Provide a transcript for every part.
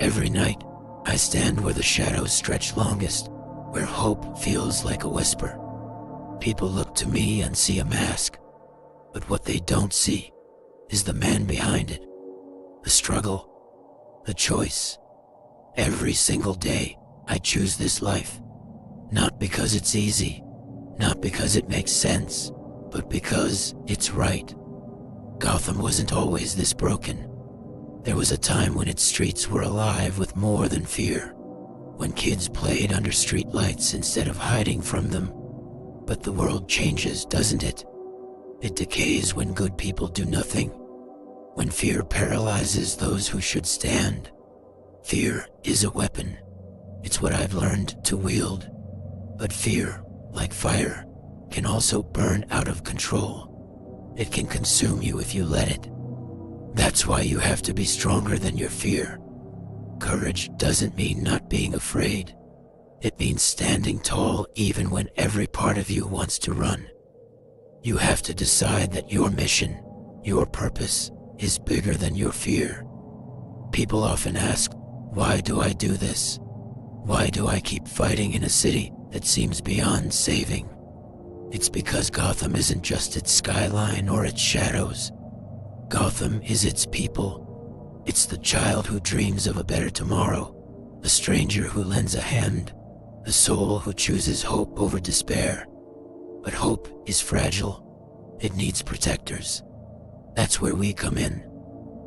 Every night, I stand where the shadows stretch longest, where hope feels like a whisper. People look to me and see a mask, but what they don't see is the man behind it. The struggle, the choice. Every single day, I choose this life. Not because it's easy, not because it makes sense, but because it's right. Gotham wasn't always this broken. There was a time when its streets were alive with more than fear, when kids played under streetlights instead of hiding from them. But the world changes, doesn't it? It decays when good people do nothing, when fear paralyzes those who should stand. Fear is a weapon. It's what I've learned to wield. But fear, like fire, can also burn out of control. It can consume you if you let it. That's why you have to be stronger than your fear. Courage doesn't mean not being afraid. It means standing tall even when every part of you wants to run. You have to decide that your mission, your purpose, is bigger than your fear. People often ask, why do I do this? Why do I keep fighting in a city that seems beyond saving? It's because Gotham isn't just its skyline or its shadows. Gotham is its people. It's the child who dreams of a better tomorrow, the stranger who lends a hand, the soul who chooses hope over despair. But hope is fragile. It needs protectors. That's where we come in.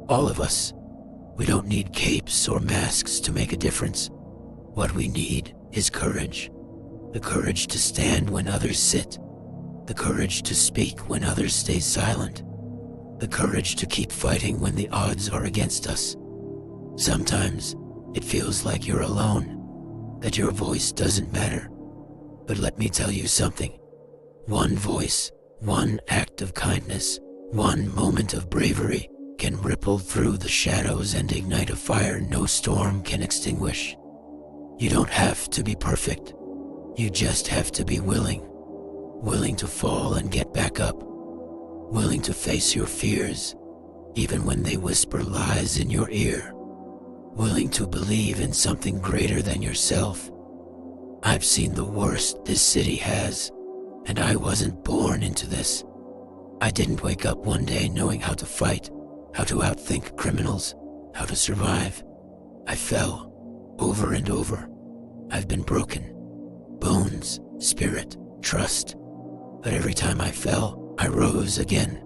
All of us. We don't need capes or masks to make a difference. What we need is courage. The courage to stand when others sit. The courage to speak when others stay silent. The courage to keep fighting when the odds are against us. Sometimes it feels like you're alone, that your voice doesn't matter. But let me tell you something. One voice, one act of kindness, one moment of bravery can ripple through the shadows and ignite a fire no storm can extinguish. You don't have to be perfect. You just have to be willing. Willing to fall and get back up. Willing to face your fears, even when they whisper lies in your ear. Willing to believe in something greater than yourself. I've seen the worst this city has, and I wasn't born into this. I didn't wake up one day knowing how to fight, how to outthink criminals, how to survive. I fell, over and over. I've been broken. Bones, spirit, trust. But every time I fell, I rose again.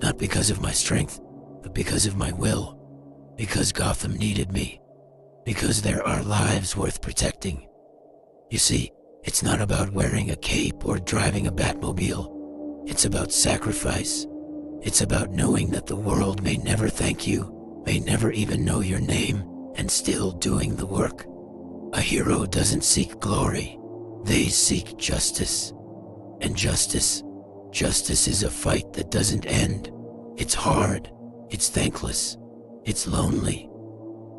Not because of my strength, but because of my will. Because Gotham needed me. Because there are lives worth protecting. You see, it's not about wearing a cape or driving a Batmobile. It's about sacrifice. It's about knowing that the world may never thank you, may never even know your name, and still doing the work. A hero doesn't seek glory. They seek justice. And justice is a fight that doesn't end. It's hard. It's thankless. It's lonely.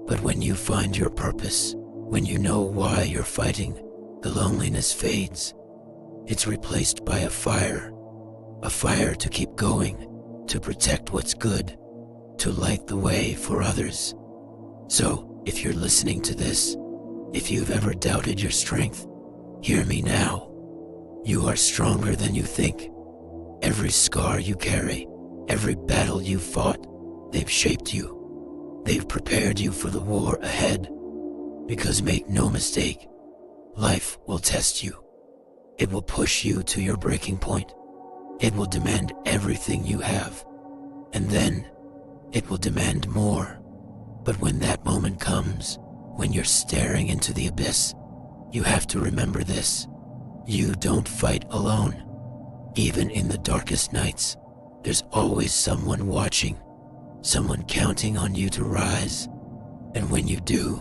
But when you find your purpose, when you know why you're fighting, the loneliness fades. It's replaced by a fire to keep going, to protect what's good, to light the way for others. So, if you're listening to this, if you've ever doubted your strength, hear me now. You are stronger than you think. Every scar you carry, every battle you fought, they've shaped you. They've prepared you for the war ahead. Because make no mistake, life will test you. It will push you to your breaking point. It will demand everything you have. And then, it will demand more. But when that moment comes, when you're staring into the abyss, you have to remember this. You don't fight alone. Even in the darkest nights, there's always someone watching, someone counting on you to rise. And when you do,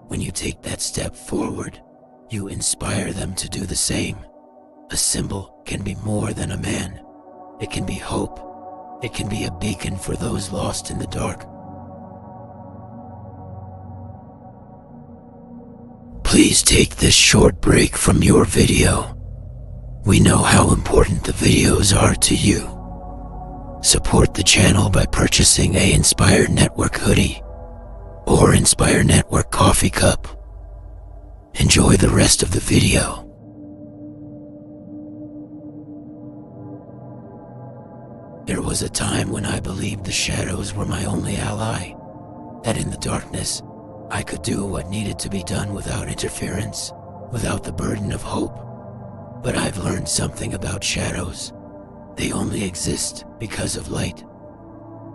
when you take that step forward, you inspire them to do the same. A symbol can be more than a man. It can be hope. It can be a beacon for those lost in the dark. Please take this short break from your video. We know how important the videos are to you. Support the channel by purchasing a Inspired Network hoodie or Inspire Network coffee cup. Enjoy the rest of the video. There was a time when I believed the shadows were my only ally, that in the darkness, I could do what needed to be done without interference, without the burden of hope. But I've learned something about shadows. They only exist because of light.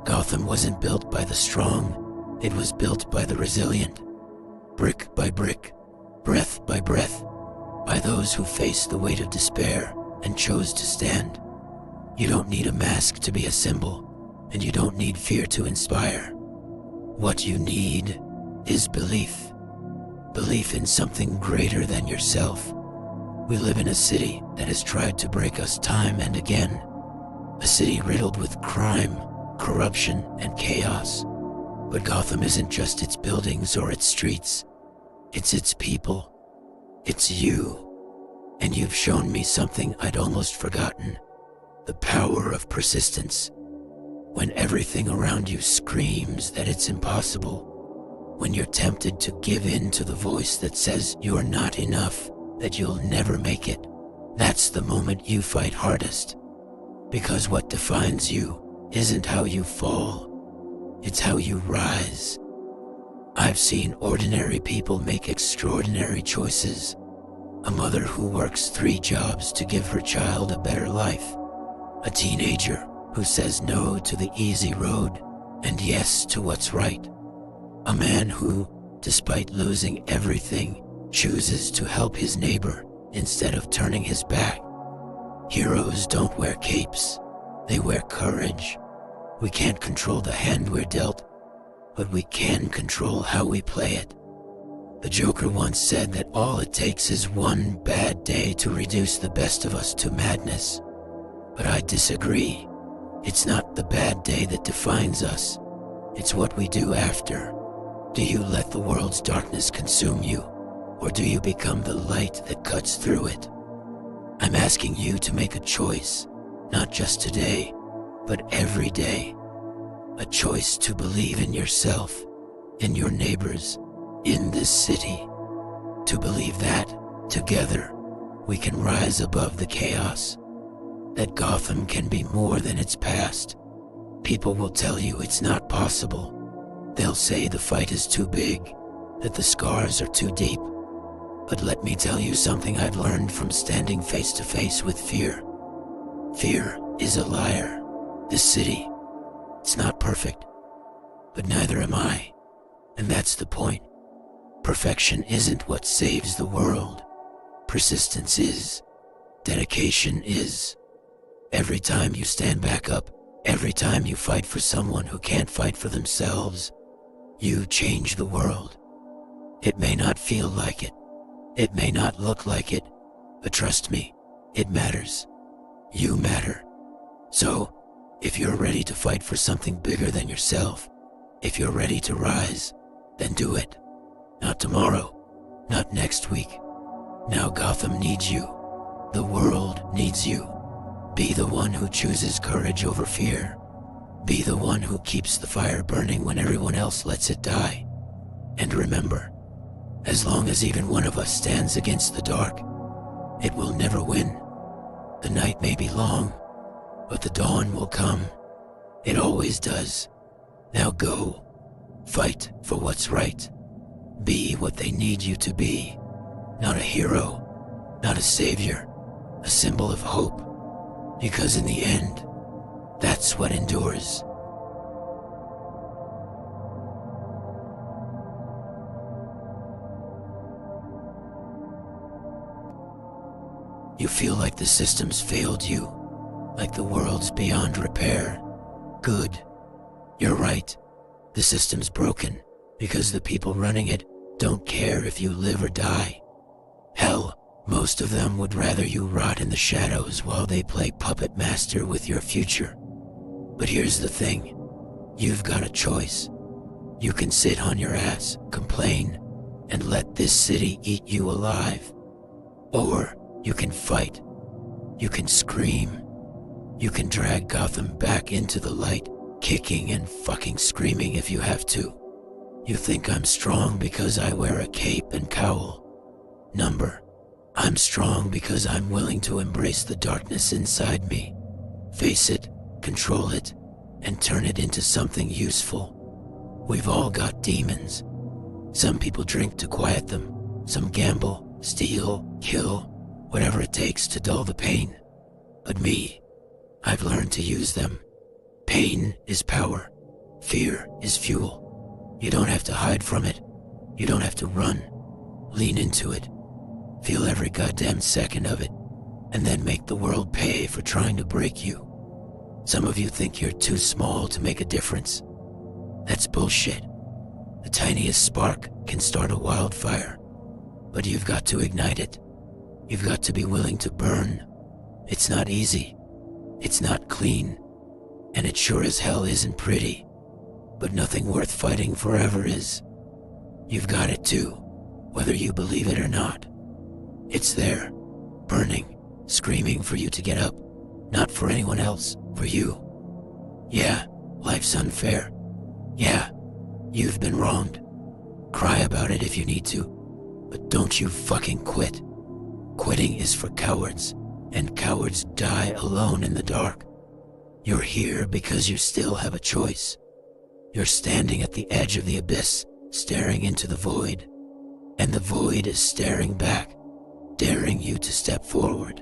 Gotham wasn't built by the strong, it was built by the resilient. Brick by brick, breath by breath, by those who faced the weight of despair and chose to stand. You don't need a mask to be a symbol, and you don't need fear to inspire. What you need is belief. Belief in something greater than yourself. We live in a city that has tried to break us time and again. A city riddled with crime, corruption, and chaos. But Gotham isn't just its buildings or its streets. It's its people. It's you. And you've shown me something I'd almost forgotten. The power of persistence. When everything around you screams that it's impossible. When you're tempted to give in to the voice that says you're not enough, that you'll never make it. That's the moment you fight hardest. Because what defines you isn't how you fall, it's how you rise. I've seen ordinary people make extraordinary choices. A mother who works 3 jobs to give her child a better life. A teenager who says no to the easy road and yes to what's right. A man who, despite losing everything, chooses to help his neighbor instead of turning his back. Heroes don't wear capes, they wear courage. We can't control the hand we're dealt, but we can control how we play it. The Joker once said that all it takes is one bad day to reduce the best of us to madness. But I disagree. It's not the bad day that defines us. It's what we do after. Do you let the world's darkness consume you, or do you become the light that cuts through it? I'm asking you to make a choice, not just today, but every day. A choice to believe in yourself, in your neighbors, in this city. To believe that, together, we can rise above the chaos. That Gotham can be more than its past. People will tell you it's not possible. They'll say the fight is too big, that the scars are too deep. But let me tell you something I've learned from standing face to face with fear. Fear is a liar. This city, it's not perfect, but neither am I. And that's the point. Perfection isn't what saves the world. Persistence is. Dedication is. Every time you stand back up, every time you fight for someone who can't fight for themselves, you change the world. It may not feel like it. It may not look like it, but trust me, it matters. You matter. So, if you're ready to fight for something bigger than yourself, if you're ready to rise, then do it. Not tomorrow, not next week. Now Gotham needs you. The world needs you. Be the one who chooses courage over fear. Be the one who keeps the fire burning when everyone else lets it die. And remember, as long as even one of us stands against the dark, it will never win. The night may be long, but the dawn will come. It always does. Now go. Fight for what's right. Be what they need you to be. Not a hero, not a savior, a symbol of hope. Because in the end, that's what endures. You feel like the system's failed you, like the world's beyond repair. Good. You're right. The system's broken because the people running it don't care if you live or die. Hell, most of them would rather you rot in the shadows while they play puppet master with your future. But here's the thing. You've got a choice. You can sit on your ass, complain, and let this city eat you alive. Or you can fight. You can scream. You can drag Gotham back into the light, kicking and fucking screaming if you have to. You think I'm strong because I wear a cape and cowl. Number, I'm strong because I'm willing to embrace the darkness inside me, face it, control it, and turn it into something useful. We've all got demons. Some people drink to quiet them. Some gamble, steal, kill, whatever it takes to dull the pain. But me, I've learned to use them. Pain is power. Fear is fuel. You don't have to hide from it. You don't have to run. Lean into it. Feel every goddamn second of it, and then make the world pay for trying to break you. Some of you think you're too small to make a difference. That's bullshit. The tiniest spark can start a wildfire, but you've got to ignite it. You've got to be willing to burn. It's not easy. It's not clean. And it sure as hell isn't pretty. But nothing worth fighting forever is. You've got it too, whether you believe it or not. It's there, burning, screaming for you to get up. Not for anyone else, for you. Yeah, life's unfair. Yeah, you've been wronged. Cry about it if you need to, but don't you fucking quit. Quitting is for cowards, and cowards die alone in the dark. You're here because you still have a choice. You're standing at the edge of the abyss, staring into the void, and the void is staring back, daring you to step forward.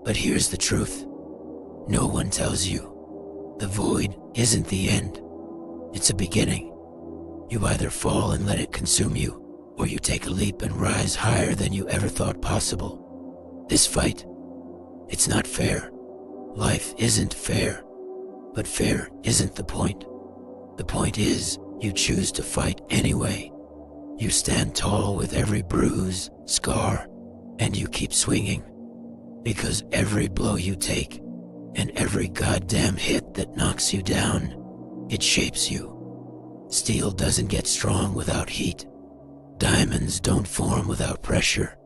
But here's the truth. No one tells you. The void isn't the end. It's a beginning. You either fall and let it consume you, or you take a leap and rise higher than you ever thought possible. This fight, it's not fair. Life isn't fair. But fair isn't the point. The point is, you choose to fight anyway. You stand tall with every bruise, scar, and you keep swinging. Because every blow you take, and every goddamn hit that knocks you down, it shapes you. Steel doesn't get strong without heat. Diamonds don't form without pressure.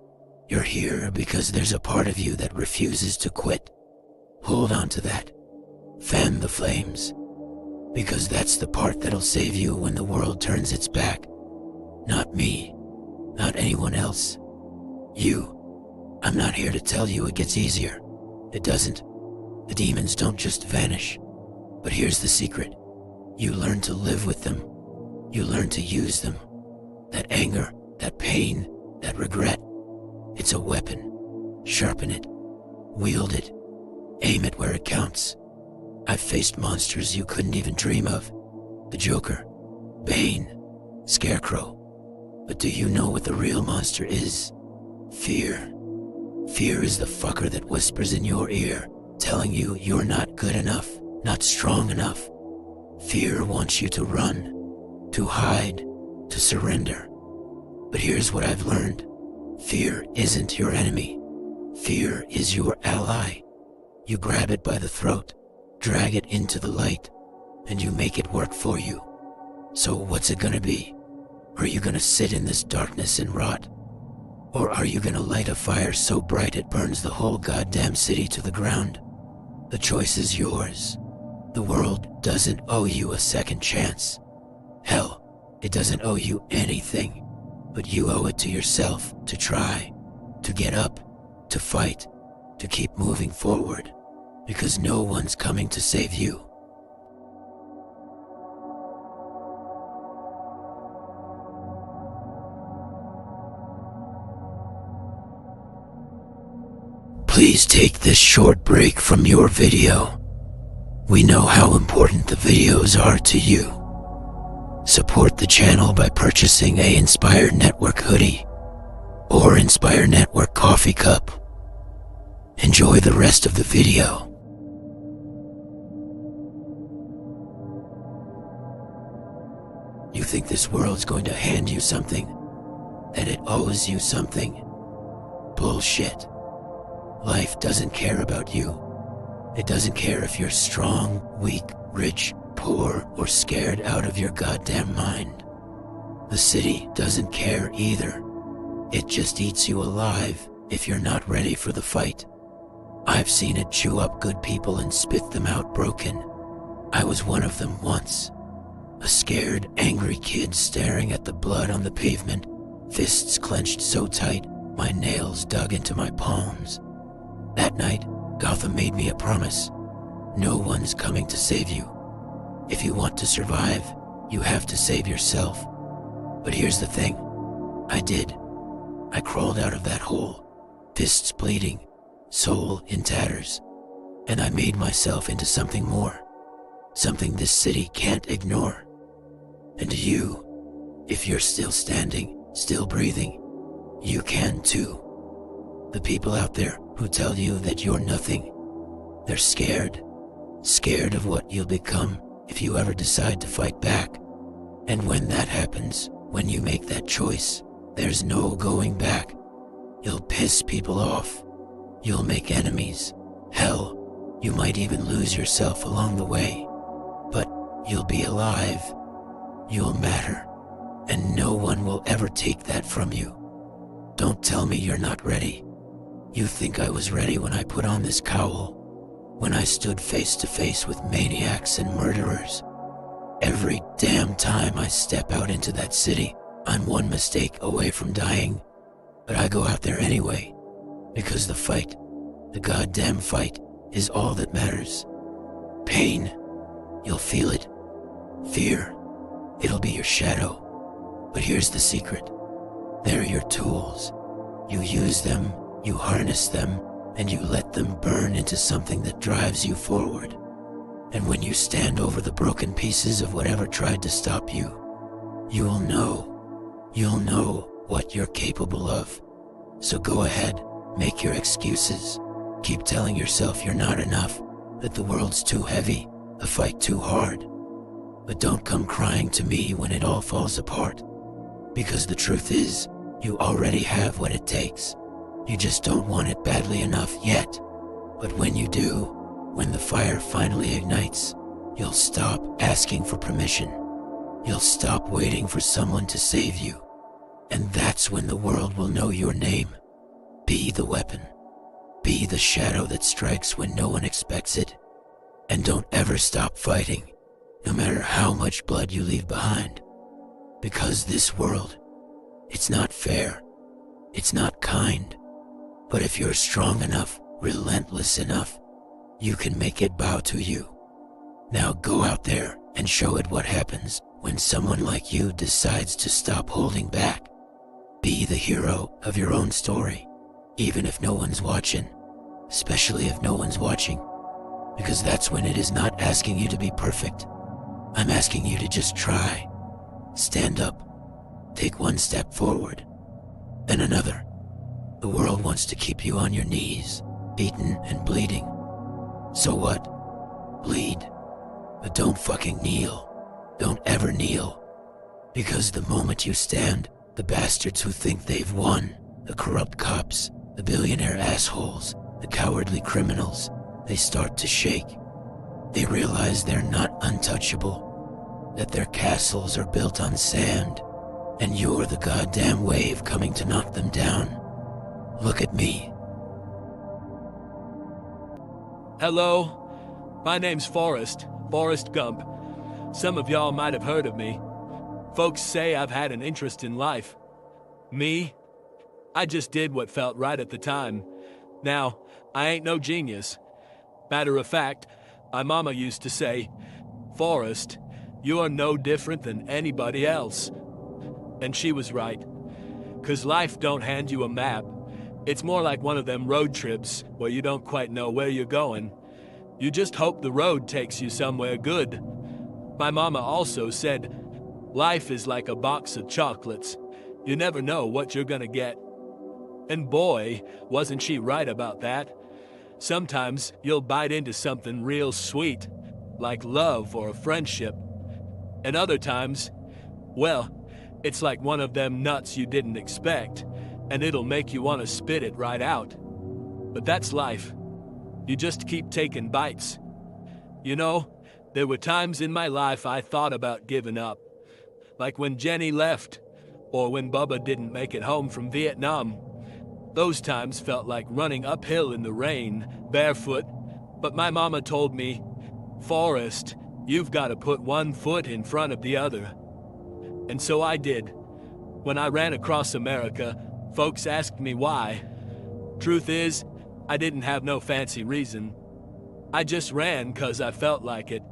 You're here because there's a part of you that refuses to quit. Hold on to that. Fan the flames. Because that's the part that'll save you when the world turns its back. Not me. Not anyone else. You. I'm not here to tell you it gets easier. It doesn't. The demons don't just vanish. But here's the secret. You learn to live with them. You learn to use them. That anger, that pain, that regret. It's a weapon. Sharpen it. Wield it. Aim it where it counts. I've faced monsters you couldn't even dream of. The Joker, Bane, Scarecrow. But do you know what the real monster is? Fear. Fear is the fucker that whispers in your ear, telling you you're not good enough, not strong enough. Fear wants you to run, to hide, to surrender. But here's what I've learned. Fear isn't your enemy. Fear is your ally. You grab it by the throat, drag it into the light, and you make it work for you. So what's it gonna be? Are you gonna sit in this darkness and rot? Or are you gonna light a fire so bright it burns the whole goddamn city to the ground? The choice is yours. The world doesn't owe you a second chance. Hell, it doesn't owe you anything. But you owe it to yourself to try, to get up, to fight, to keep moving forward. Because no one's coming to save you. Please take this short break from your video. We know how important the videos are to you. Support the channel by purchasing a Inspire Network hoodie or Inspire Network coffee cup. Enjoy the rest of the video. You think this world's going to hand you something, that it owes you something? Bullshit. Life doesn't care about you. It doesn't care if you're strong, weak, rich, poor, or scared out of your goddamn mind. The city doesn't care either. It just eats you alive if you're not ready for the fight. I've seen it chew up good people and spit them out broken. I was one of them once. A scared, angry kid staring at the blood on the pavement, fists clenched so tight, my nails dug into my palms. That night, Gotham made me a promise. No one's coming to save you. If you want to survive, you have to save yourself. But here's the thing. I did. I crawled out of that hole, fists bleeding, soul in tatters, and I made myself into something more. Something this city can't ignore. And you, if you're still standing, still breathing, you can too. The people out there who tell you that you're nothing, they're scared. Scared of what you'll become if you ever decide to fight back. And when that happens, when you make that choice, there's no going back. You'll piss people off. You'll make enemies. Hell, you might even lose yourself along the way. But you'll be alive. You'll matter. And no one will ever take that from you. Don't tell me you're not ready. You think I was ready when I put on this cowl, when I stood face to face with maniacs and murderers. Every damn time I step out into that city, I'm one mistake away from dying. But I go out there anyway, because the fight, the goddamn fight, is all that matters. Pain, you'll feel it. Fear, it'll be your shadow. But here's the secret. They're your tools. You use them, you harness them, and you let them burn into something that drives you forward. And when you stand over the broken pieces of whatever tried to stop you, you'll know what you're capable of. So go ahead, make your excuses. Keep telling yourself you're not enough, that the world's too heavy, the fight too hard. But don't come crying to me when it all falls apart. Because the truth is, you already have what it takes. You just don't want it badly enough yet. But when you do, when the fire finally ignites, you'll stop asking for permission. You'll stop waiting for someone to save you. And that's when the world will know your name. Be the weapon. Be the shadow that strikes when no one expects it. And don't ever stop fighting, no matter how much blood you leave behind. Because this world, it's not fair. It's not kind. But if you're strong enough, relentless enough, you can make it bow to you. Now go out there and show it what happens when someone like you decides to stop holding back. Be the hero of your own story, even if no one's watching, especially if no one's watching, because that's when it is not asking you to be perfect. I'm asking you to just try. Stand up. Take one step forward, then another. The world wants to keep you on your knees, beaten and bleeding. So what? Bleed. But don't fucking kneel. Don't ever kneel. Because the moment you stand, the bastards who think they've won, the corrupt cops, the billionaire assholes, the cowardly criminals, they start to shake. They realize they're not untouchable, that their castles are built on sand, and you're the goddamn wave coming to knock them down. Look at me. Hello, my name's Forrest Gump. Some of y'all might have heard of me. Folks say I've had an interest in life. Me? I just did what felt right at the time. Now, I ain't no genius. Matter of fact, my mama used to say, "Forrest, you are no different than anybody else." And she was right. 'Cause life don't hand you a map. It's more like one of them road trips where you don't quite know where you're going. You just hope the road takes you somewhere good. My mama also said, life is like a box of chocolates. You never know what you're gonna get. And boy, wasn't she right about that. Sometimes you'll bite into something real sweet, like love or a friendship. And other times, well, it's like one of them nuts you didn't expect, and it'll make you want to spit it right out. But that's life. You just keep taking bites. You know, there were times in my life I thought about giving up. Like when Jenny left, or when Bubba didn't make it home from Vietnam. Those times felt like running uphill in the rain, barefoot. But my mama told me, "Forrest, You've got to put one foot in front of the other. And so I did. When I ran across America, folks asked me why. Truth is, I didn't have no fancy reason. I just ran 'cause I felt like it.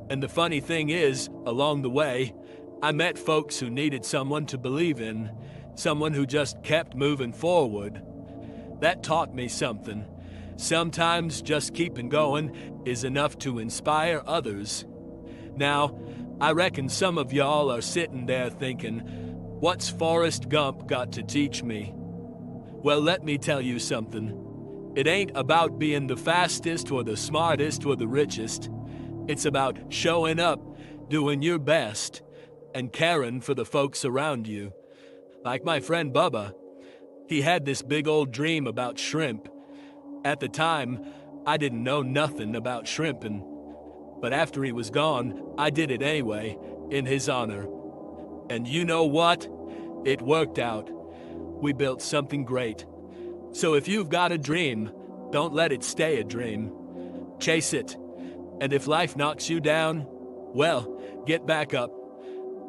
And the funny thing is, along the way, I met folks who needed someone to believe in, someone who just kept moving forward. That taught me something. Sometimes just keeping going is enough to inspire others. Now, I reckon some of y'all are sitting there thinking, what's Forrest Gump got to teach me? Well, let me tell you something. It ain't about being the fastest or the smartest or the richest. It's about showing up, doing your best, and caring for the folks around you. Like my friend Bubba, he had this big old dream about shrimp. At the time, I didn't know nothing about shrimping. But after he was gone, I did it anyway, in his honor. And you know what? It worked out. We built something great. So if you've got a dream, don't let it stay a dream. Chase it. And if life knocks you down, well, get back up.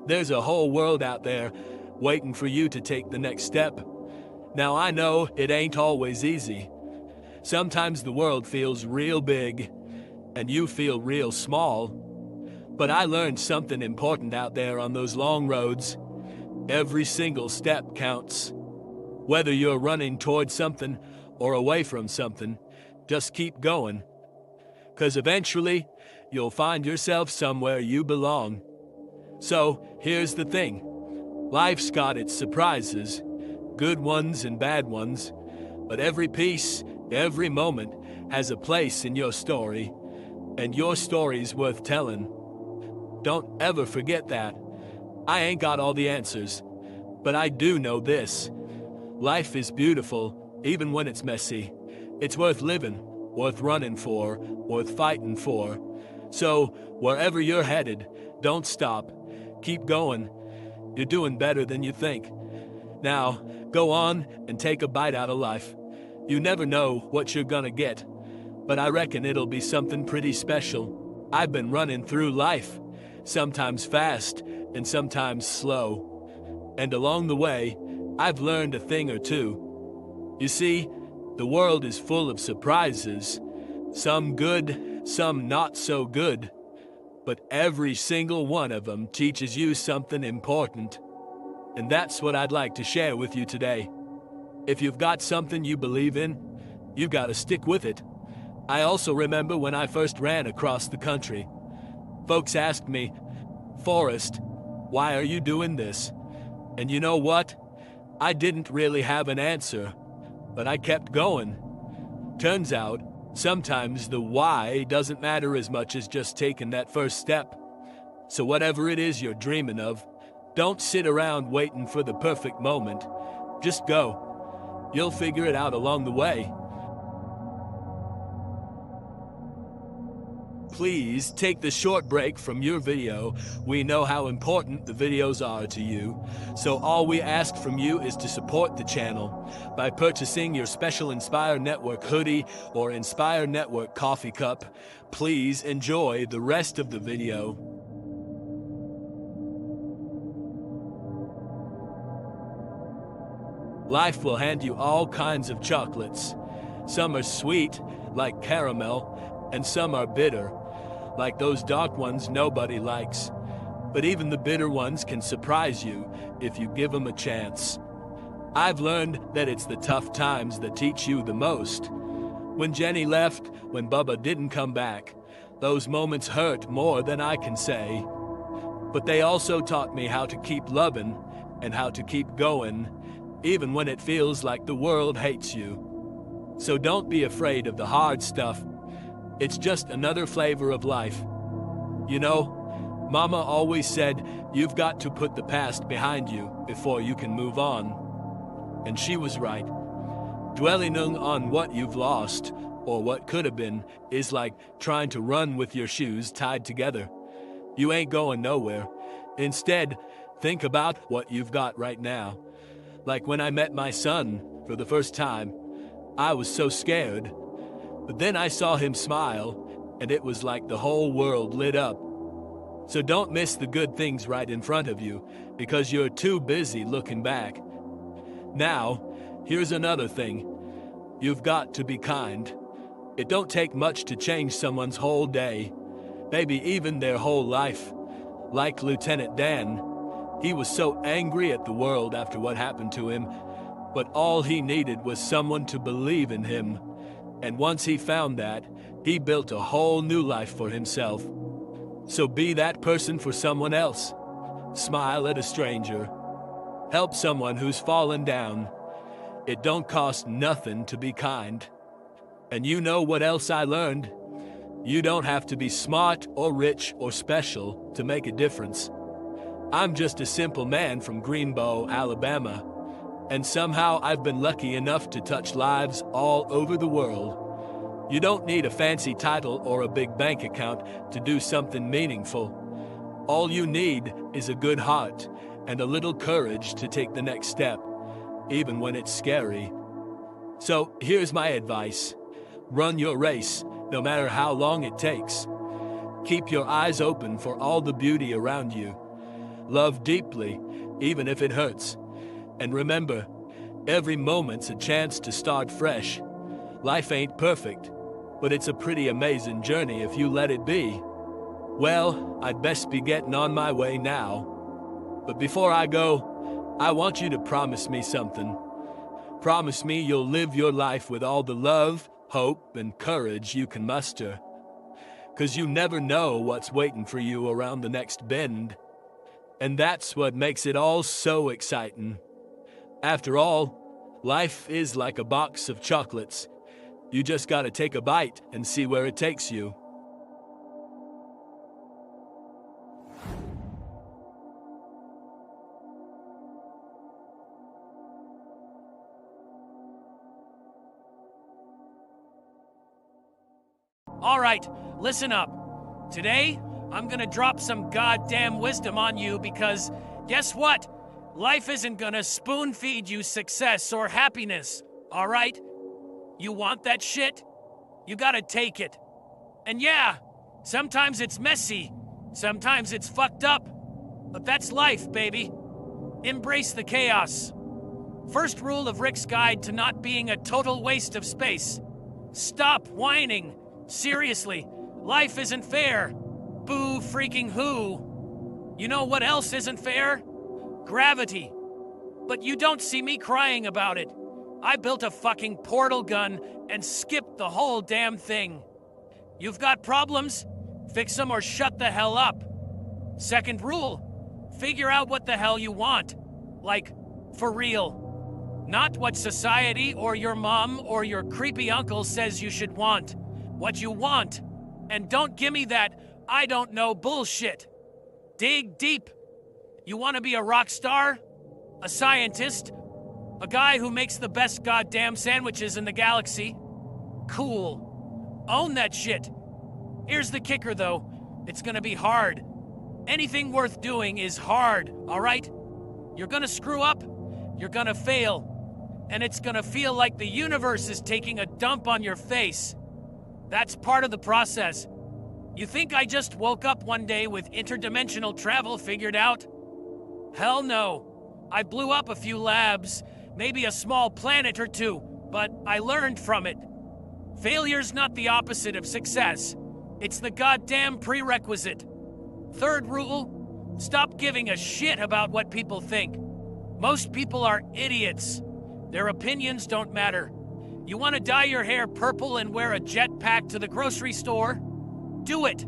There's a whole world out there waiting for you to take the next step. Now I know it ain't always easy. Sometimes the world feels real big, and you feel real small. But I learned something important out there on those long roads. Every single step counts. Whether you're running towards something or away from something, just keep going. 'Cause eventually, you'll find yourself somewhere you belong. So, here's the thing. Life's got its surprises, good ones and bad ones, but every piece, every moment has a place in your story, and your story's worth telling. Don't ever forget that. I ain't got all the answers, but I do know this. Life is beautiful, even when it's messy. It's worth living, worth running for, worth fighting for. So, wherever you're headed, don't stop. Keep going. You're doing better than you think. Now, go on and take a bite out of life. You never know what you're gonna get, but I reckon it'll be something pretty special. I've been running through life, sometimes fast and sometimes slow. And along the way, I've learned a thing or two. You see, the world is full of surprises, some good, some not so good. But every single one of them teaches you something important. And that's what I'd like to share with you today. If you've got something you believe in, you've got to stick with it. I also remember when I first ran across the country. Folks asked me, Forrest, why are you doing this? And you know what? I didn't really have an answer, but I kept going. Turns out, sometimes the why doesn't matter as much as just taking that first step. So whatever it is you're dreaming of, don't sit around waiting for the perfect moment. Just go. You'll figure it out along the way. Please take the short break from your video. We know how important the videos are to you. So all we ask from you is to support the channel by purchasing your special Inspire Network hoodie or Inspire Network coffee cup. Please enjoy the rest of the video. Life will hand you all kinds of chocolates. Some are sweet, like caramel, and some are bitter, like those dark ones nobody likes. But even the bitter ones can surprise you if you give them a chance. I've learned that it's the tough times that teach you the most. When Jenny left, when Bubba didn't come back, those moments hurt more than I can say. But they also taught me how to keep loving and how to keep going, even when it feels like the world hates you. So don't be afraid of the hard stuff. It's just another flavor of life. You know, Mama always said you've got to put the past behind you before you can move on. And she was right. Dwelling on what you've lost, or what could have been, is like trying to run with your shoes tied together. You ain't going nowhere. Instead, think about what you've got right now. Like when I met my son for the first time, I was so scared. But then I saw him smile, and it was like the whole world lit up. So don't miss the good things right in front of you because you're too busy looking back. Now, here's another thing. You've got to be kind. It don't take much to change someone's whole day, maybe even their whole life. Like Lieutenant Dan, he was so angry at the world after what happened to him, but all he needed was someone to believe in him. And once he found that, he built a whole new life for himself. So be that person for someone else. Smile at a stranger. Help someone who's fallen down. It don't cost nothing to be kind. And you know what else I learned? You don't have to be smart or rich or special to make a difference. I'm just a simple man from Greenbow, Alabama, and somehow I've been lucky enough to touch lives all over the world. You don't need a fancy title or a big bank account to do something meaningful. All you need is a good heart and a little courage to take the next step, even when it's scary. So here's my advice. Run your race, no matter how long it takes. Keep your eyes open for all the beauty around you. Love deeply, even if it hurts. And remember, every moment's a chance to start fresh. Life ain't perfect, but it's a pretty amazing journey if you let it be. Well, I'd best be getting on my way now. But before I go, I want you to promise me something. Promise me you'll live your life with all the love, hope, and courage you can muster. 'Cause you never know what's waiting for you around the next bend. And that's what makes it all so exciting. After all, life is like a box of chocolates. You just gotta take a bite and see where it takes you. All right, listen up. Today, I'm gonna drop some goddamn wisdom on you because guess what? Life isn't gonna spoon feed you success or happiness, all right? You want that shit? You gotta take it. And yeah, sometimes it's messy, sometimes it's fucked up, but that's life, baby. Embrace the chaos. First rule of Rick's Guide to Not Being a Total Waste of Space. Stop whining. Seriously, life isn't fair. Boo freaking who. You know what else isn't fair? Gravity. But you don't see me crying about it. I built a fucking portal gun and skipped the whole damn thing. You've got problems? Fix them or shut the hell up. Second rule, figure out what the hell you want. Like, for real. Not what society or your mom or your creepy uncle says you should want. What you want. And don't gimme that I don't know bullshit. Dig deep. You want to be a rock star? A scientist? A guy who makes the best goddamn sandwiches in the galaxy? Cool. Own that shit. Here's the kicker though. It's gonna be hard. Anything worth doing is hard, alright? You're gonna screw up, you're gonna fail, and it's gonna feel like the universe is taking a dump on your face. That's part of the process. You think I just woke up one day with interdimensional travel figured out? Hell no. I blew up a few labs, maybe a small planet or two, but I learned from it. Failure's not the opposite of success. It's the goddamn prerequisite. Third rule, stop giving a shit about what people think. Most people are idiots. Their opinions don't matter. You want to dye your hair purple and wear a jetpack to the grocery store? Do it.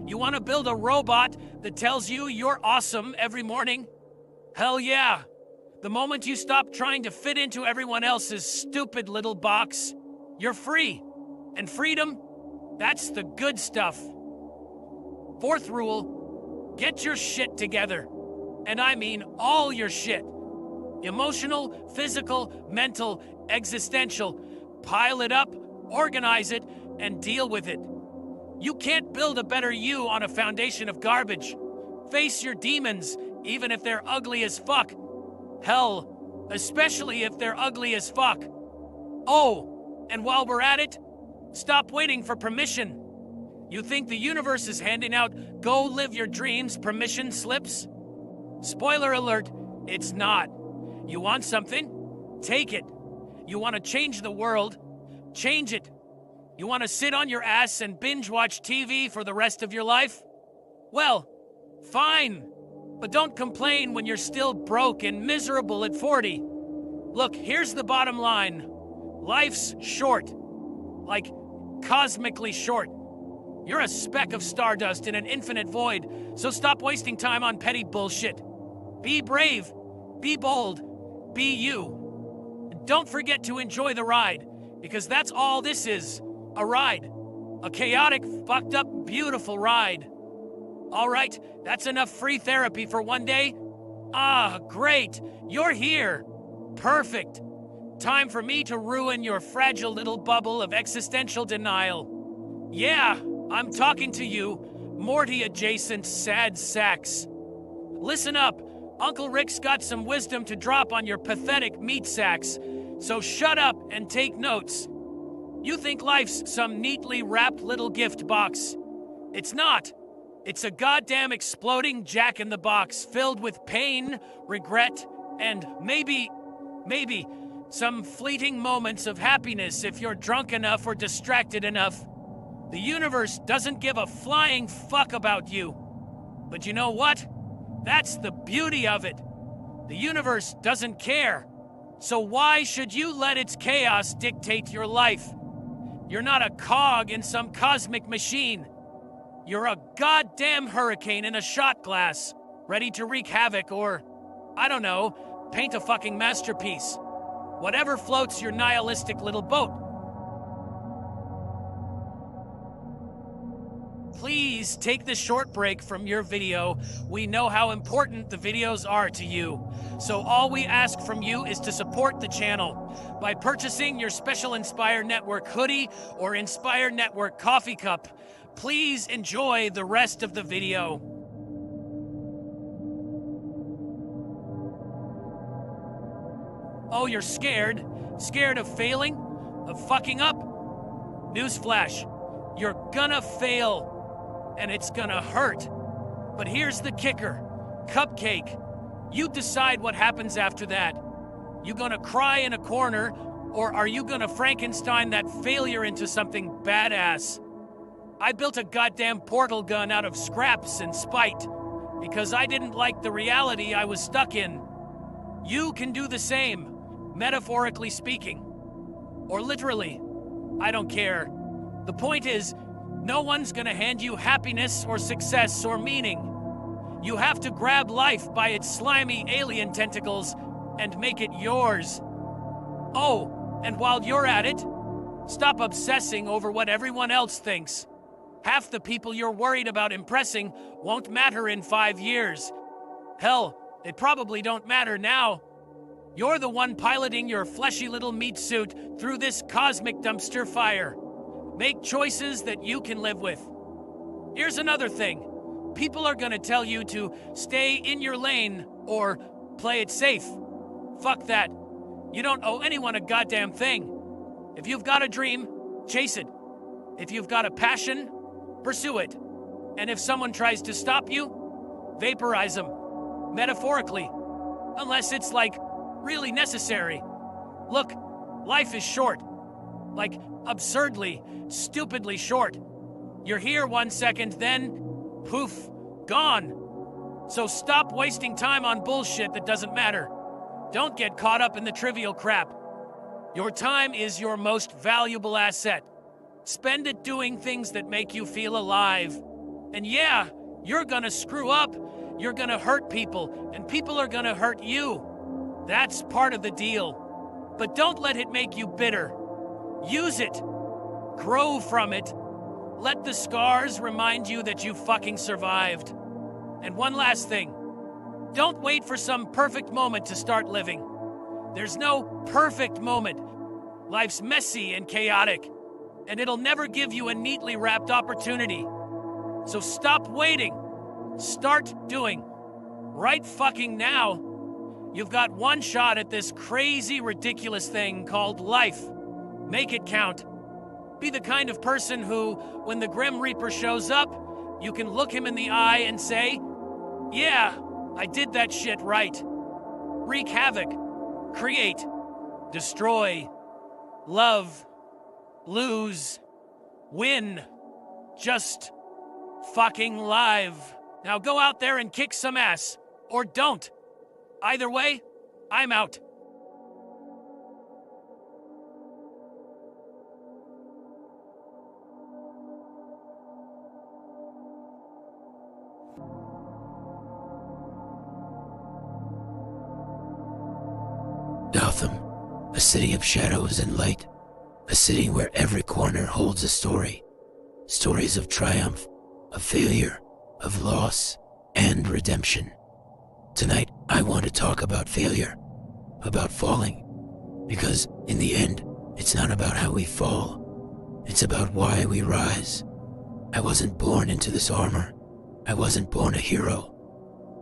You want to build a robot that tells you you're awesome every morning? Hell yeah. The moment you stop trying to fit into everyone else's stupid little box, you're free. And freedom, that's the good stuff. Fourth rule, get your shit together. And I mean all your shit. Emotional, physical, mental, existential. Pile it up, organize it, and deal with it. You can't build a better you on a foundation of garbage. Face your demons, even if they're ugly as fuck. Hell, especially if they're ugly as fuck. Oh, and while we're at it, stop waiting for permission. You think the universe is handing out go live your dreams permission slips? Spoiler alert, it's not. You want something? Take it. You want to change the world? Change it. You want to sit on your ass and binge watch TV for the rest of your life? Well, fine. But don't complain when you're still broke and miserable at 40. Look, here's the bottom line. Life's short. Like, cosmically short. You're a speck of stardust in an infinite void, so stop wasting time on petty bullshit. Be brave. Be bold. Be you. And don't forget to enjoy the ride, because that's all this is. A ride. A chaotic, fucked up, beautiful ride. All right, that's enough free therapy for one day. Ah, great. You're here. Perfect. Time for me to ruin your fragile little bubble of existential denial. Yeah, I'm talking to you, Morty-adjacent sad sacks. Listen up. Uncle Rick's got some wisdom to drop on your pathetic meat sacks, so shut up and take notes. You think life's some neatly wrapped little gift box. It's not. It's a goddamn exploding jack-in-the-box filled with pain, regret, and maybe, some fleeting moments of happiness if you're drunk enough or distracted enough. The universe doesn't give a flying fuck about you. But you know what? That's the beauty of it. The universe doesn't care. So why should you let its chaos dictate your life? You're not a cog in some cosmic machine. You're a goddamn hurricane in a shot glass, ready to wreak havoc or, I don't know, paint a fucking masterpiece. Whatever floats your nihilistic little boat. Please take this short break from your video. We know how important the videos are to you. So all we ask from you is to support the channel by purchasing your Special Inspire Network hoodie or Inspire Network coffee cup. Please enjoy the rest of the video. Oh, you're scared? Scared of failing? Of fucking up? Newsflash, you're gonna fail. And it's gonna hurt. But here's the kicker. Cupcake. You decide what happens after that. You gonna cry in a corner, or are you gonna Frankenstein that failure into something badass? I built a goddamn portal gun out of scraps and spite, because I didn't like the reality I was stuck in. You can do the same, metaphorically speaking. Or literally. I don't care. The point is, no one's gonna hand you happiness or success or meaning. You have to grab life by its slimy alien tentacles and make it yours. Oh, and while you're at it, stop obsessing over what everyone else thinks. Half the people you're worried about impressing won't matter in 5 years. Hell, they probably don't matter now. You're the one piloting your fleshy little meat suit through this cosmic dumpster fire. Make choices that you can live with. Here's another thing. People are gonna tell you to stay in your lane or play it safe. Fuck that. You don't owe anyone a goddamn thing. If you've got a dream, chase it. If you've got a passion, pursue it. And if someone tries to stop you, vaporize them. Metaphorically. Unless it's, like, really necessary. Look, life is short. Like, absurdly, stupidly short. You're here 1 second, then, poof, gone. So stop wasting time on bullshit that doesn't matter. Don't get caught up in the trivial crap. Your time is your most valuable asset. Spend it doing things that make you feel alive. And yeah, you're gonna screw up, you're gonna hurt people, and people are gonna hurt you. That's part of the deal. But don't let it make you bitter. Use it. Grow from it. Let the scars remind you that you fucking survived. And one last thing. Don't wait for some perfect moment to start living. There's no perfect moment. Life's messy and chaotic, and it'll never give you a neatly wrapped opportunity. So stop waiting. Start doing. Right fucking now. You've got one shot at this crazy, ridiculous thing called life. Make it count. Be the kind of person who, when the Grim Reaper shows up, you can look him in the eye and say, "Yeah, I did that shit right." Wreak havoc, create, destroy, love, lose, win. Just fucking live. Now go out there and kick some ass. Or don't. Either way, I'm out. Gotham, a city of shadows and light, a city where every corner holds a story. Stories of triumph, of failure, of loss, and redemption. Tonight, I want to talk about failure, about falling, because in the end, it's not about how we fall, it's about why we rise. I wasn't born into this armor. I wasn't born a hero.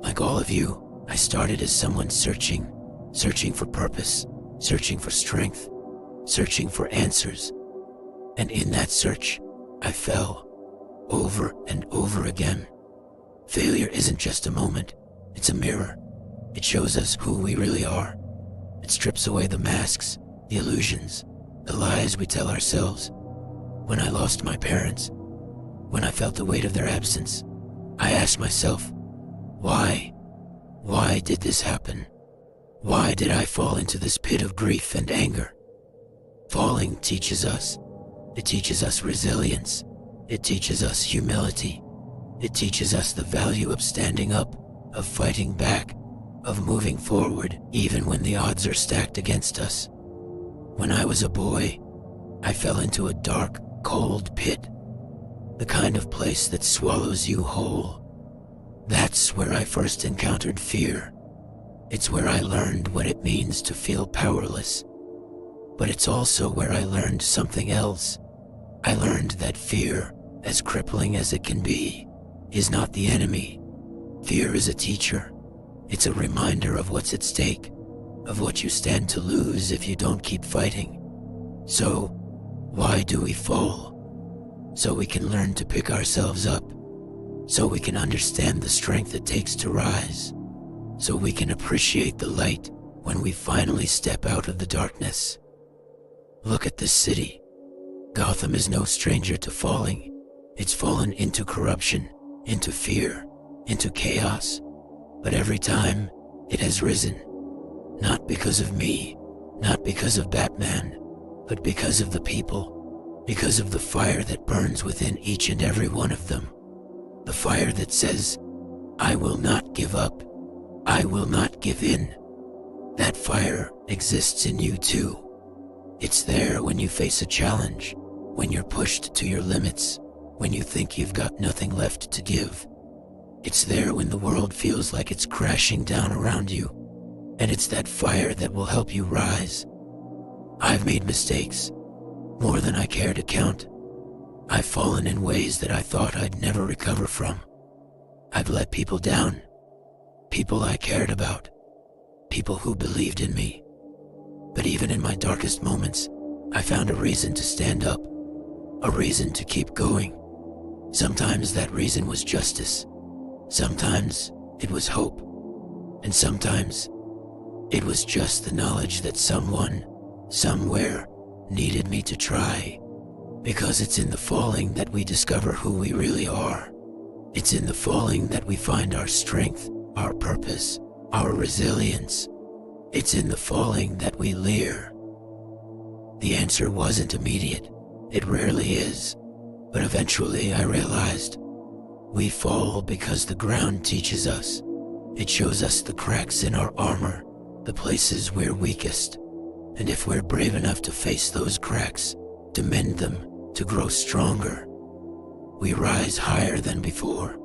Like all of you, I started as someone searching for purpose, searching for strength, searching for answers. And in that search, I fell, over and over again. Failure isn't just a moment, it's a mirror. It shows us who we really are. It strips away the masks, the illusions, the lies we tell ourselves. When I lost my parents, when I felt the weight of their absence, I asked myself, why? Why did this happen? Why did I fall into this pit of grief and anger? Falling teaches us. It teaches us resilience. It teaches us humility. It teaches us the value of standing up, of fighting back, of moving forward even when the odds are stacked against us. When I was a boy, I fell into a dark, cold pit, the kind of place that swallows you whole. That's where I first encountered fear. It's where I learned what it means to feel powerless. But it's also where I learned something else. I learned that fear, as crippling as it can be, is not the enemy. Fear is a teacher. It's a reminder of what's at stake, of what you stand to lose if you don't keep fighting. So, why do we fall? So we can learn to pick ourselves up. So we can understand the strength it takes to rise. So we can appreciate the light when we finally step out of the darkness. Look at this city. Gotham is no stranger to falling. It's fallen into corruption, into fear, into chaos. But every time, it has risen. Not because of me, not because of Batman, but because of the people, because of the fire that burns within each and every one of them. The fire that says, I will not give up. I will not give in. That fire exists in you too. It's there when you face a challenge, when you're pushed to your limits, when you think you've got nothing left to give. It's there when the world feels like it's crashing down around you, and it's that fire that will help you rise. I've made mistakes, more than I care to count. I've fallen in ways that I thought I'd never recover from. I've let people down, people I cared about, people who believed in me. But even in my darkest moments, I found a reason to stand up, a reason to keep going. Sometimes that reason was justice. Sometimes it was hope. And sometimes it was just the knowledge that someone, somewhere, needed me to try. Because it's in the falling that we discover who we really are. It's in the falling that we find our strength, our purpose, our resilience. It's in the falling that we leer. The answer wasn't immediate. It rarely is. But eventually I realized we fall because the ground teaches us. It shows us the cracks in our armor, the places we're weakest. And if we're brave enough to face those cracks, to mend them, to grow stronger, we rise higher than before.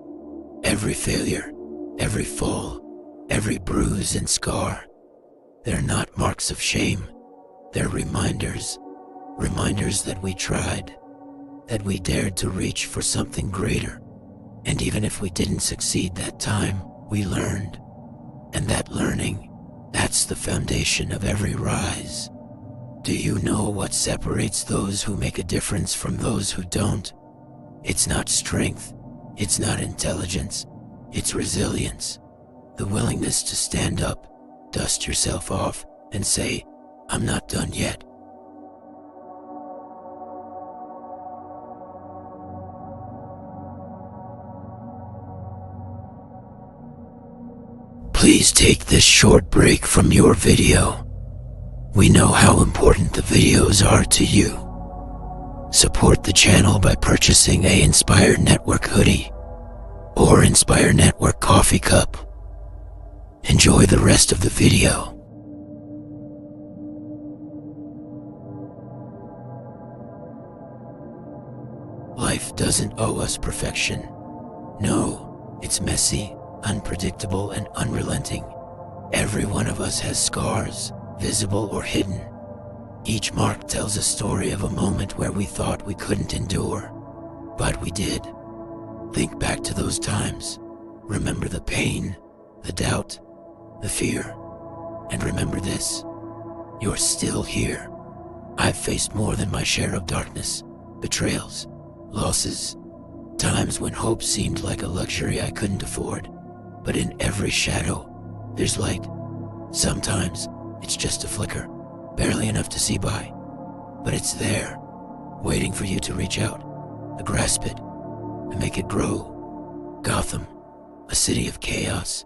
Every failure, every fall, every bruise and scar, they're not marks of shame. They're reminders that we tried, that we dared to reach for something greater. And even if we didn't succeed that time, we learned. And that learning, that's the foundation of every rise. Do you know what separates those who make a difference from those who don't? It's not strength, it's not intelligence, it's resilience. The willingness to stand up, dust yourself off, and say, I'm not done yet. Please take this short break from your video. We know how important the videos are to you. Support the channel by purchasing a Inspire Network hoodie or Inspire Network coffee cup. Enjoy the rest of the video. Life doesn't owe us perfection. No, it's messy, unpredictable, and unrelenting. Every one of us has scars, visible or hidden. Each mark tells a story of a moment where we thought we couldn't endure, but we did. Think back to those times. Remember the pain, the doubt, the fear. And remember this, you're still here. I've faced more than my share of darkness, betrayals, losses, times when hope seemed like a luxury I couldn't afford. But in every shadow, there's light. Sometimes it's just a flicker, barely enough to see by. But it's there, waiting for you to reach out, to grasp it, and make it grow. Gotham, a city of chaos,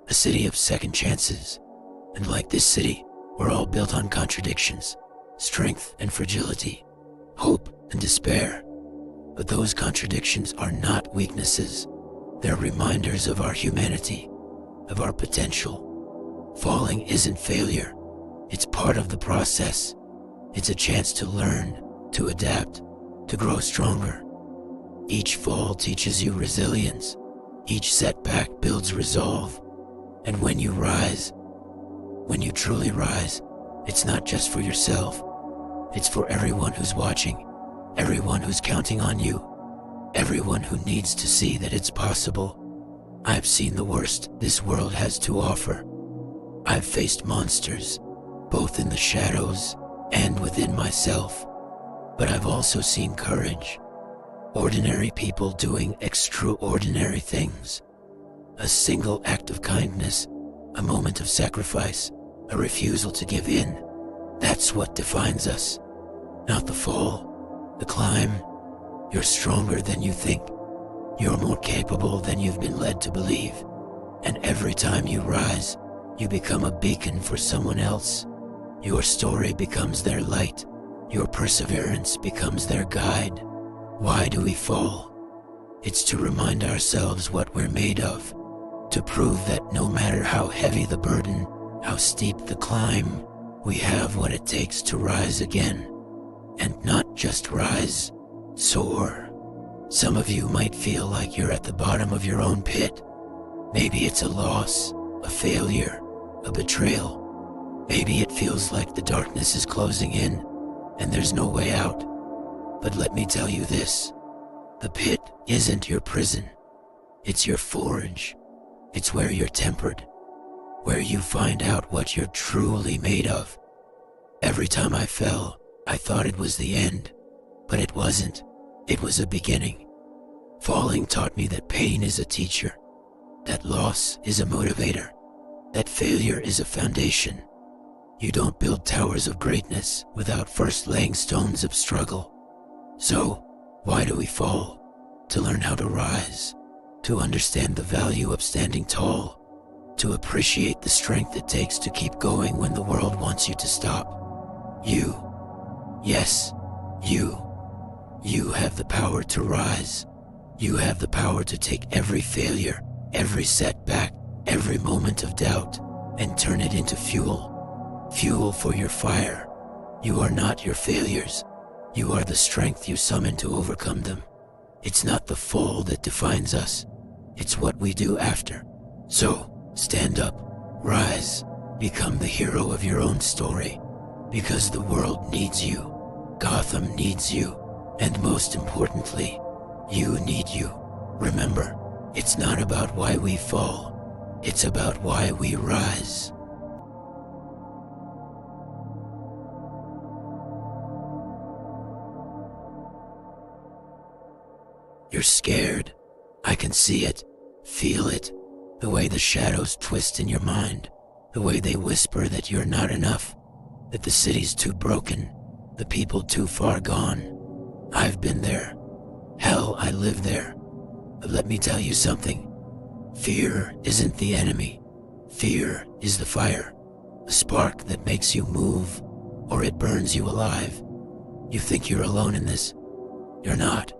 a city of second chances. And like this city, we're all built on contradictions, strength and fragility, hope and despair. But those contradictions are not weaknesses. They're reminders of our humanity, of our potential. Falling isn't failure. It's part of the process. It's a chance to learn, to adapt, to grow stronger. Each fall teaches you resilience. Each setback builds resolve. And when you rise, when you truly rise, it's not just for yourself. It's for everyone who's watching, everyone who's counting on you. Everyone who needs to see that it's possible. I've seen the worst this world has to offer. I've faced monsters, both in the shadows and within myself. But I've also seen courage. Ordinary people doing extraordinary things. A single act of kindness, a moment of sacrifice, a refusal to give in. That's what defines us. Not the fall, the climb. You're stronger than you think. You're more capable than you've been led to believe. And every time you rise, you become a beacon for someone else. Your story becomes their light. Your perseverance becomes their guide. Why do we fall? It's to remind ourselves what we're made of. To prove that no matter how heavy the burden, how steep the climb, we have what it takes to rise again. And not just rise, soar. Some of you might feel like you're at the bottom of your own pit. Maybe it's a loss, a failure, a betrayal. Maybe it feels like the darkness is closing in and there's no way out. But let me tell you this, the pit isn't your prison. It's your forge. It's where you're tempered, where you find out what you're truly made of. Every time I fell, I thought it was the end, but it wasn't. It was a beginning. Falling taught me that pain is a teacher, that loss is a motivator, that failure is a foundation. You don't build towers of greatness without first laying stones of struggle. So, why do we fall? To learn how to rise, to understand the value of standing tall, to appreciate the strength it takes to keep going when the world wants you to stop. You, yes, you have the power to rise. You have the power to take every failure, every setback, every moment of doubt, and turn it into fuel. Fuel for your fire. You are not your failures. You are the strength you summon to overcome them. It's not the fall that defines us. It's what we do after. So, stand up, rise, become the hero of your own story. Because the world needs you. Gotham needs you. And most importantly, you need you. Remember, it's not about why we fall. It's about why we rise. You're scared. I can see it, feel it, the way the shadows twist in your mind, the way they whisper that you're not enough, that the city's too broken, the people too far gone. I've been there. Hell, I live there. But let me tell you something. Fear isn't the enemy. Fear is the fire, a spark that makes you move, or it burns you alive. You think you're alone in this. You're not.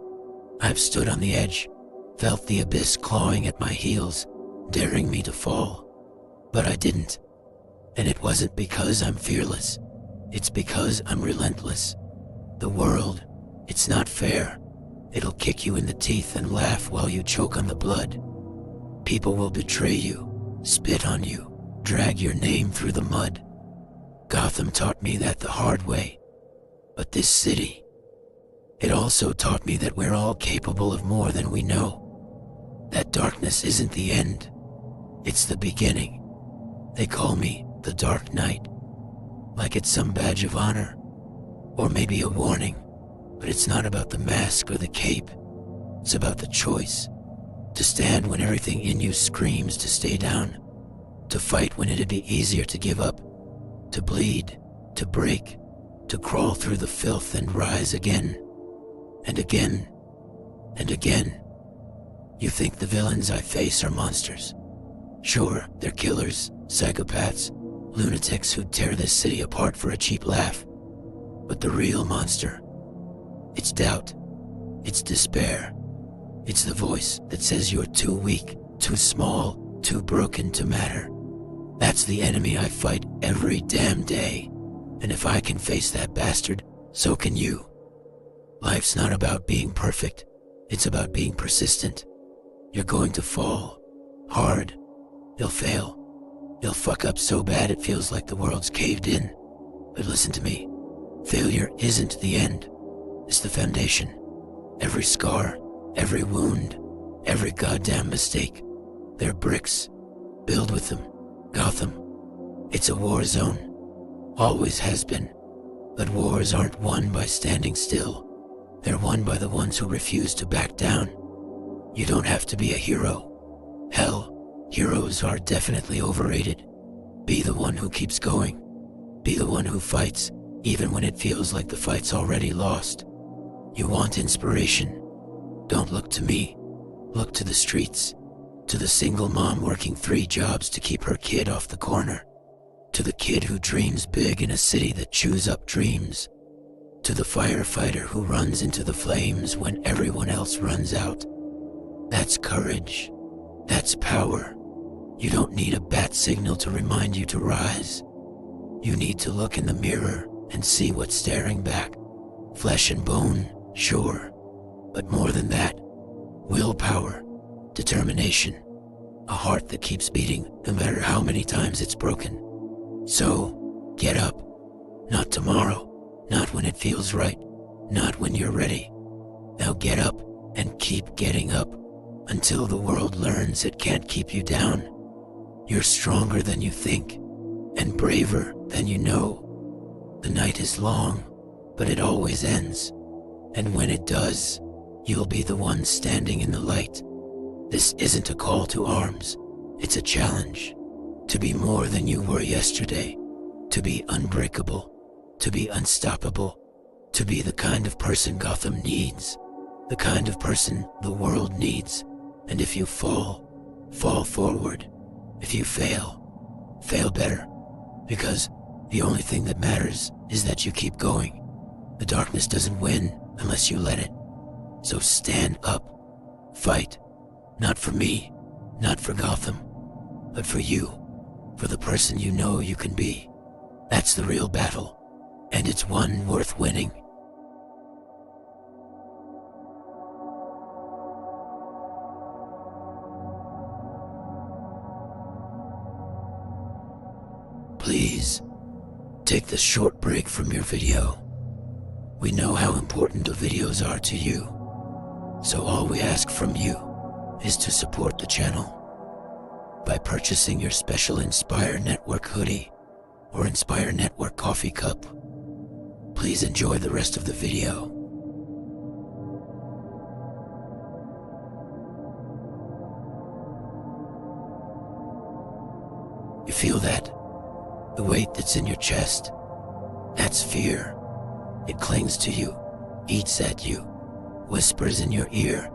I've stood on the edge, felt the abyss clawing at my heels, daring me to fall. But I didn't. And it wasn't because I'm fearless. It's because I'm relentless. The world, it's not fair. It'll kick you in the teeth and laugh while you choke on the blood. People will betray you, spit on you, drag your name through the mud. Gotham taught me that the hard way. But this city, it also taught me that we're all capable of more than we know. That darkness isn't the end. It's the beginning. They call me the Dark Knight, like it's some badge of honor, or maybe a warning. But it's not about the mask or the cape. It's about the choice. To stand when everything in you screams to stay down. To fight when it'd be easier to give up. To bleed, to break, to crawl through the filth and rise again. And again, and again. You think the villains I face are monsters. Sure, they're killers, psychopaths, lunatics who'd tear this city apart for a cheap laugh. But the real monster, it's doubt, it's despair, it's the voice that says you're too weak, too small, too broken to matter. That's the enemy I fight every damn day, and if I can face that bastard, so can you. Life's not about being perfect, it's about being persistent. You're going to fall, hard, you'll fail, you'll fuck up so bad it feels like the world's caved in. But listen to me, failure isn't the end. It's the foundation. Every scar, every wound, every goddamn mistake. They're bricks. Build with them. Gotham. It's a war zone. Always has been. But wars aren't won by standing still. They're won by the ones who refuse to back down. You don't have to be a hero. Hell, heroes are definitely overrated. Be the one who keeps going. Be the one who fights, even when it feels like the fight's already lost. You want inspiration? Don't look to me. Look to the streets. To the single mom working 3 jobs to keep her kid off the corner. To the kid who dreams big in a city that chews up dreams. To the firefighter who runs into the flames when everyone else runs out. That's courage. That's power. You don't need a bat signal to remind you to rise. You need to look in the mirror and see what's staring back. Flesh and bone, sure, but more than that, willpower, determination, a heart that keeps beating no matter how many times it's broken. So, get up. Not tomorrow, not when it feels right, not when you're ready. Now get up and keep getting up until the world learns it can't keep you down. You're stronger than you think, and braver than you know. The night is long, but it always ends. And when it does, you'll be the one standing in the light. This isn't a call to arms. It's a challenge. To be more than you were yesterday. To be unbreakable. To be unstoppable. To be the kind of person Gotham needs. The kind of person the world needs. And if you fall, fall forward. If you fail, fail better. Because the only thing that matters is that you keep going. The darkness doesn't win unless you let it. So stand up. Fight. Not for me, not for Gotham, but for you. For the person you know you can be. That's the real battle. And it's one worth winning. Please, take this short break from your video. We know how important the videos are to you, so all we ask from you is to support the channel by purchasing your special Inspire Network hoodie or Inspire Network coffee cup. Please enjoy the rest of the video. The weight that's in your chest, that's fear. It clings to you, eats at you, whispers in your ear,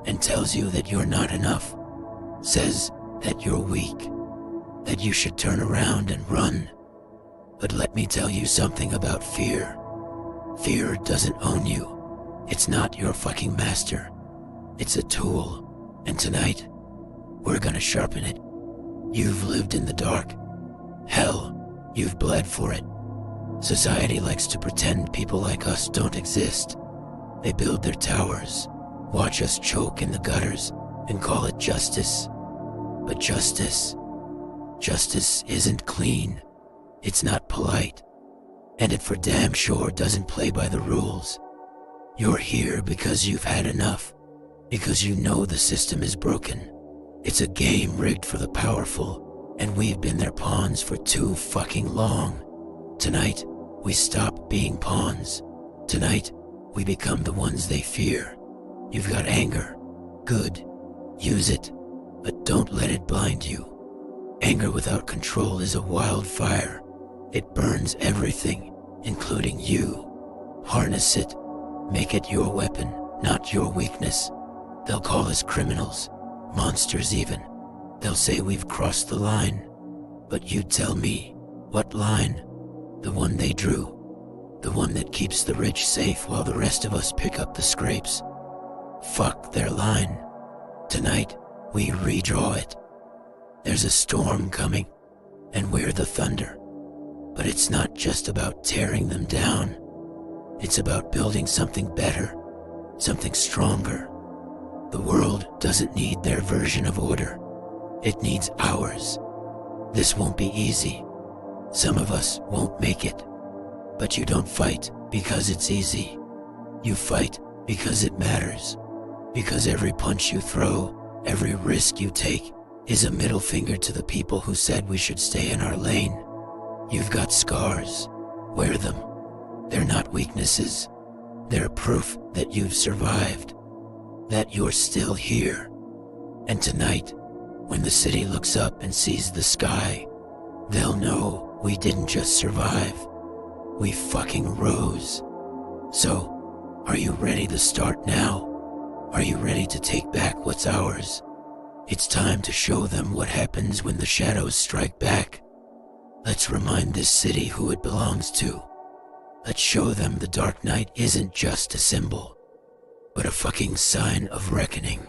and tells you that you're not enough. Says that you're weak, that you should turn around and run. But let me tell you something about fear. Fear doesn't own you. It's not your fucking master. It's a tool, and tonight, we're gonna sharpen it. You've lived in the dark. Hell, you've bled for it. Society likes to pretend people like us don't exist. They build their towers, watch us choke in the gutters, and call it justice. But justice isn't clean. It's not polite. And it for damn sure doesn't play by the rules. You're here because you've had enough. Because you know the system is broken. It's a game rigged for the powerful, and we've been their pawns for too fucking long. Tonight, we stop being pawns. Tonight, we become the ones they fear. You've got anger. Good. Use it. But don't let it blind you. Anger without control is a wildfire. It burns everything, including you. Harness it. Make it your weapon, not your weakness. They'll call us criminals, monsters even. They'll say we've crossed the line. But you tell me, what line? The one they drew. The one that keeps the rich safe while the rest of us pick up the scrapes. Fuck their line. Tonight, we redraw it. There's a storm coming, and we're the thunder. But it's not just about tearing them down. It's about building something better, something stronger. The world doesn't need their version of order. It needs ours. This won't be easy. Some of us won't make it. But you don't fight because it's easy. You fight because it matters. Because every punch you throw, every risk you take, is a middle finger to the people who said we should stay in our lane. You've got scars. Wear them. They're not weaknesses. They're proof that you've survived. That you're still here. And tonight, when the city looks up and sees the sky, they'll know we didn't just survive. We fucking rose. So, are you ready to start now? Are you ready to take back what's ours? It's time to show them what happens when the shadows strike back. Let's remind this city who it belongs to. Let's show them the Dark Knight isn't just a symbol, but a fucking sign of reckoning.